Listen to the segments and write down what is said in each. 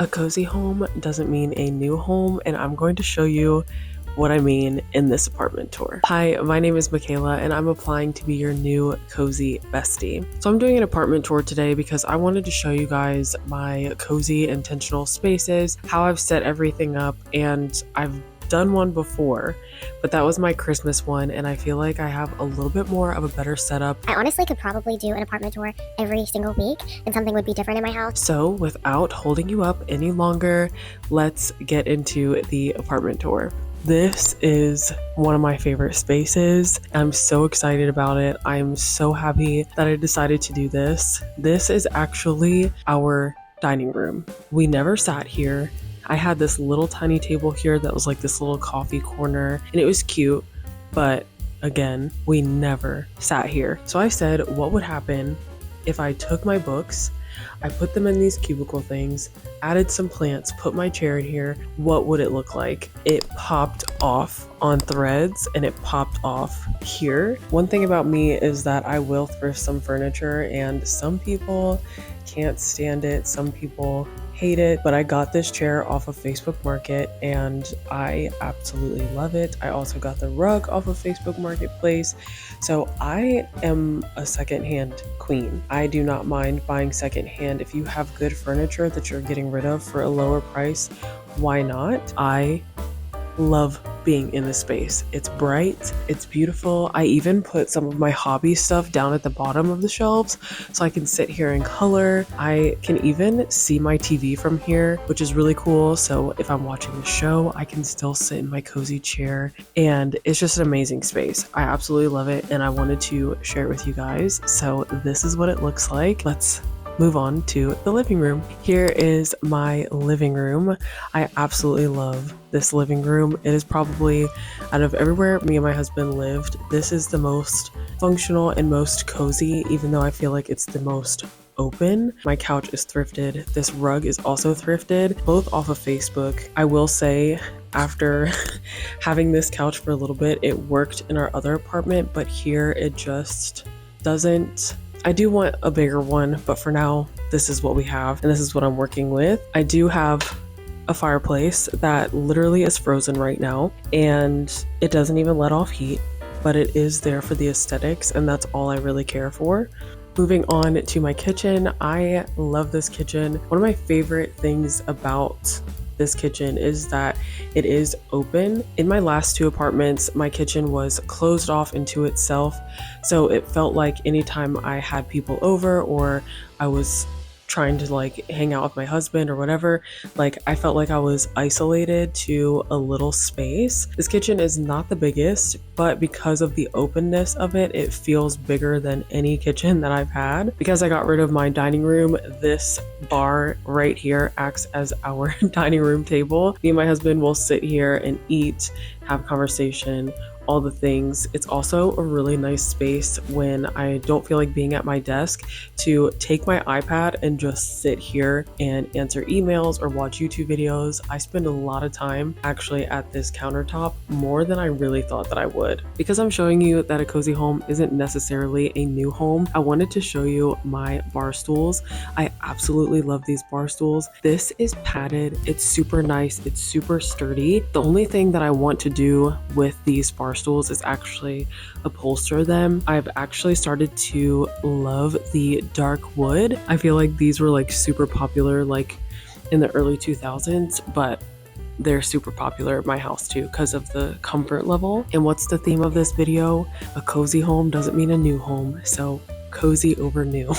A cozy home doesn't mean a new home, and I'm going to show you what I mean in this apartment tour. Hi, my name is Michaela, and I'm applying to be your new cozy bestie. So I'm doing an apartment tour today because I wanted to show you guys my cozy intentional spaces, how I've set everything up, and I've done one before, but that was my Christmas one, and I feel like I have a little bit more of a better setup. I honestly could probably do an apartment tour every single week and something would be different in my house. So without holding you up any longer, let's get into the apartment tour. This is one of my favorite spaces. I'm so excited about it. I'm so happy that I decided to do this. This is actually our dining room. We never sat here. I had this little tiny table here that was like this little coffee corner, and it was cute, but again, we never sat here. So I said, what would happen if I took my books, I put them in these cubicle things, added some plants, put my chair in here, what would it look like? It popped off on threads and it popped off here. One thing about me is that I will thrift some furniture, and some people can't stand it, some people hate it, but I got this chair off of Facebook Market and I absolutely love it. I also got the rug off of Facebook Marketplace. So I am a secondhand queen. I do not mind buying secondhand. If you have good furniture that you're getting rid of for a lower price, why not? I love being in the space. It's bright, it's beautiful. I even put some of my hobby stuff down at the bottom of the shelves so I can sit here and color. I can even see my TV from here, which is really cool. So if I'm watching the show, I can still sit in my cozy chair, and it's just an amazing space. I absolutely love it, and I wanted to share it with you guys. So this is what it looks like. Let's move on to the living room. Here is my living room. I absolutely love this living room. It is probably, out of everywhere me and my husband lived, this is the most functional and most cozy, even though I feel like it's the most open. My couch is thrifted. This rug is also thrifted, both off of Facebook. I will say, after having this couch for a little bit, it worked in our other apartment, but here it just doesn't. I do want a bigger one, but for now, this is what we have, and this is what I'm working with. I do have a fireplace that literally is frozen right now, and it doesn't even let off heat, but it is there for the aesthetics, and that's all I really care for. Moving on to my kitchen, I love this kitchen. One of my favorite things about this kitchen is that it is open. In my last two apartments, my kitchen was closed off into itself, so it felt like anytime I had people over or I was trying to like hang out with my husband or whatever, like I felt like I was isolated to a little space. This kitchen is not the biggest, but because of the openness of it, it feels bigger than any kitchen that I've had. Because I got rid of my dining room, this bar right here acts as our dining room table. Me and my husband will sit here and eat, have conversation, all the things. It's also a really nice space when I don't feel like being at my desk to take my iPad and just sit here and answer emails or watch YouTube videos. I spend a lot of time actually at this countertop, more than I really thought that I would. Because I'm showing you that a cozy home isn't necessarily a new home, I wanted to show you my bar stools. I absolutely love these bar stools. This is padded, it's super nice, it's super sturdy. The only thing that I want to do with these bar stools is actually upholster them. I've actually started to love the dark wood. I feel like these were like super popular like in the early 2000s, but they're super popular at my house too because of the comfort level. And what's the theme of this video? A cozy home doesn't mean a new home, so cozy over new.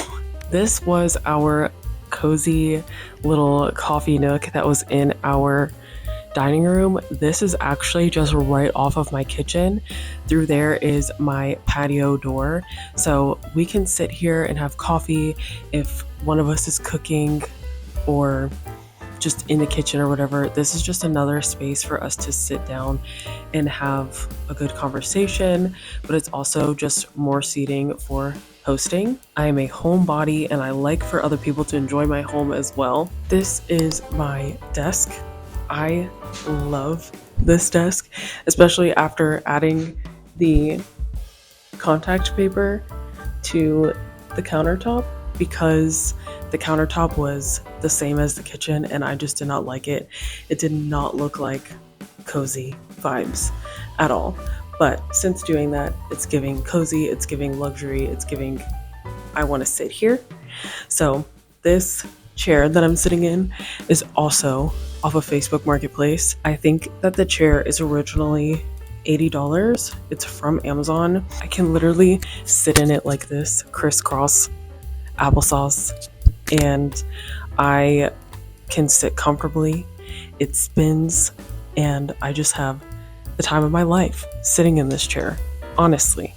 This was our cozy little coffee nook that was in our dining room. This is actually just right off of my kitchen. Through there is my patio door, so we can sit here and have coffee if one of us is cooking or just in the kitchen or whatever. This is just another space for us to sit down and have a good conversation, but it's also just more seating for hosting. I am a homebody and I like for other people to enjoy my home as well. This is my desk. I love this desk, especially after adding the contact paper to the countertop, because the countertop was the same as the kitchen, and I just did not like it. It did not look like cozy vibes at all. But since doing that, it's giving cozy, it's giving luxury, it's giving I want to sit here. So this chair that I'm sitting in is also off of Facebook Marketplace. I think that the chair is originally $80. It's from Amazon. I can literally sit in it like this, crisscross applesauce, and I can sit comfortably. It spins, and I just have the time of my life sitting in this chair. Honestly,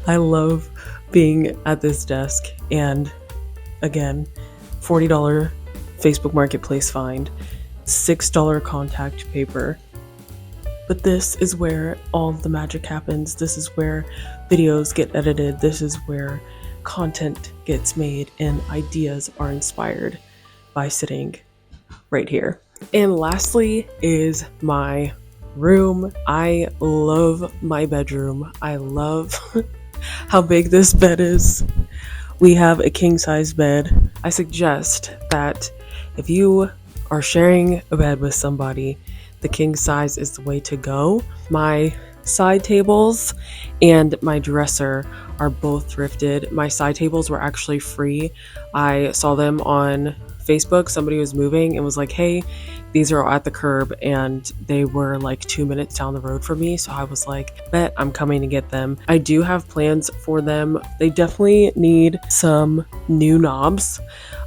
I love being at this desk. And again, $40 Facebook Marketplace find, $6 contact paper. But this is where all the magic happens. This is where videos get edited. This is where content gets made and ideas are inspired by sitting right here. And lastly is my room. I love my bedroom. I love how big this bed is. We have a king size bed. I suggest that if you are sharing a bed with somebody, the king size is the way to go. My side tables and my dresser are both thrifted. My side tables were actually free. I saw them on Facebook. Somebody was moving and was like, hey, these are at the curb, and they were like 2 minutes down the road from me. So I was like, bet I'm coming to get them. I do have plans for them. They definitely need some new knobs.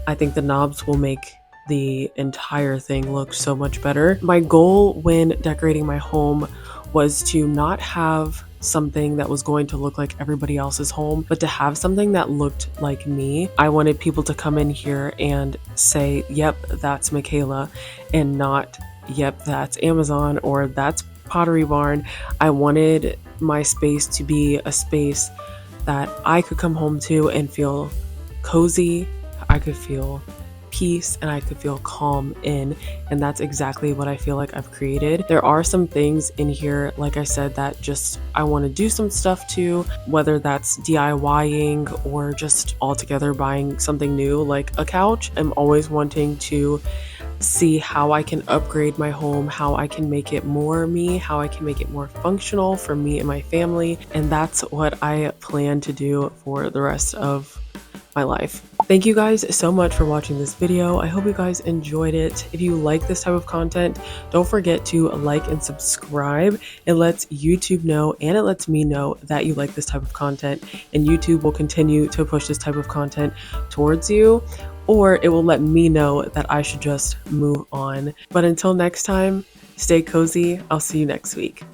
I think the knobs will make the entire thing look so much better. My goal when decorating my home was to not have something that was going to look like everybody else's home, but to have something that looked like me. I wanted people to come in here and say, yep, that's Michaela, and not, yep, that's Amazon or that's Pottery Barn. I wanted my space to be a space that I could come home to and feel cozy. I could feel peace and I could feel calm in, and that's exactly what I feel like I've created. There are some things in here, like I said, that just I want to do some stuff to, whether that's DIYing or just altogether buying something new like a couch. I'm always wanting to see how I can upgrade my home, how I can make it more me, how I can make it more functional for me and my family, and that's what I plan to do for the rest of my life. Thank you guys so much for watching this video. I hope you guys enjoyed it. If you like this type of content, don't forget to like and subscribe. It lets YouTube know and it lets me know that you like this type of content, and YouTube will continue to push this type of content towards you, or it will let me know that I should just move on. But until next time, stay cozy. I'll see you next week.